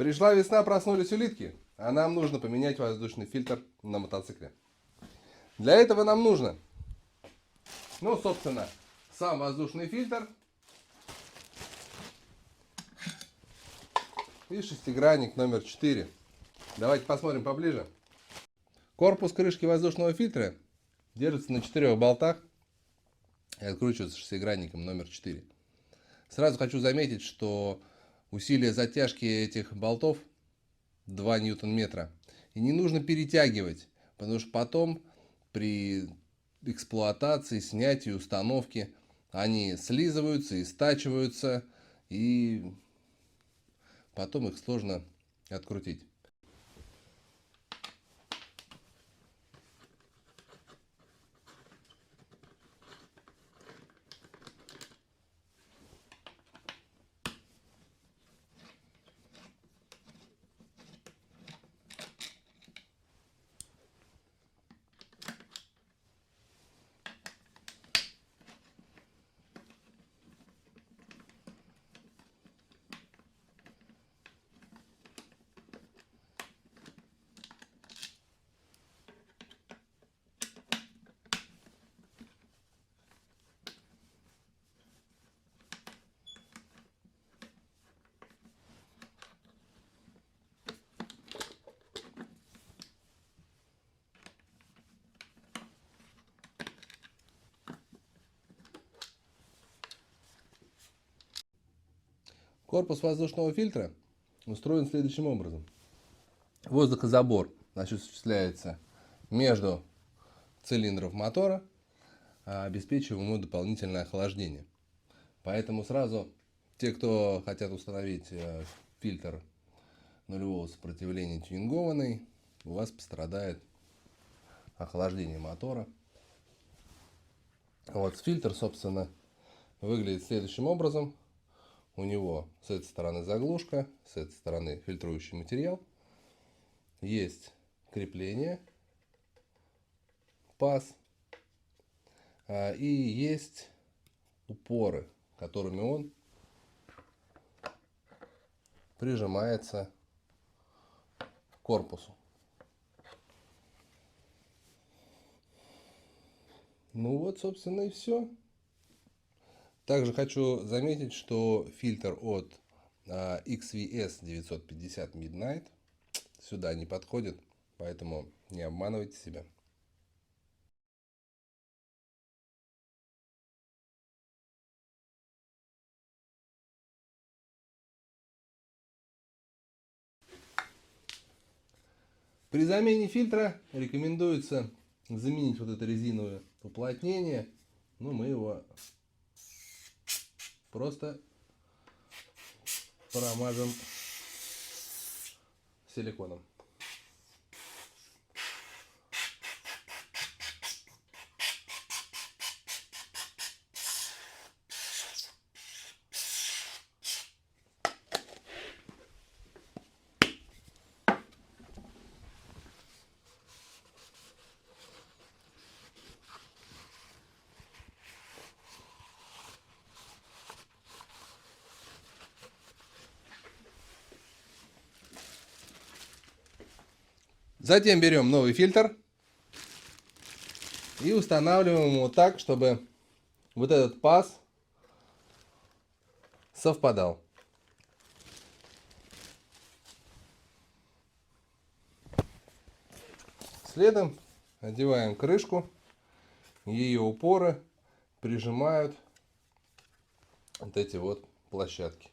Пришла весна, проснулись улитки, а нам нужно поменять воздушный фильтр на мотоцикле. Для этого нам нужно, собственно, сам воздушный фильтр и шестигранник номер 4. Давайте посмотрим поближе. Корпус крышки воздушного фильтра держится на 4 болтах и откручивается шестигранником номер 4. Сразу хочу заметить, что усилие затяжки этих болтов 2 ньютон-метра. И не нужно перетягивать, потому что потом при эксплуатации, снятии, установке они слизываются и стачиваются, и потом их сложно открутить. Корпус воздушного фильтра устроен следующим образом. Воздухозабор осуществляется между цилиндров мотора, обеспечивая ему дополнительное охлаждение. Поэтому сразу те, кто хотят установить фильтр нулевого сопротивления тюнингованный, у вас пострадает охлаждение мотора. Вот фильтр, собственно, выглядит следующим образом. У него с этой стороны заглушка, с этой стороны фильтрующий материал. Есть крепление, паз, и есть упоры, которыми он прижимается к корпусу. Ну вот, собственно, и все. Также хочу заметить, что фильтр от XVS 950 Midnight сюда не подходит, поэтому не обманывайте себя. При замене фильтра рекомендуется заменить вот это резиновое уплотнение. Мы его просто промажем силиконом. Затем берем новый фильтр и устанавливаем его так, чтобы вот этот паз совпадал. Следом одеваем крышку, ее упоры прижимают вот эти вот площадки.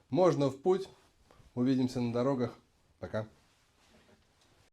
Можно в путь. Увидимся на дорогах. Пока.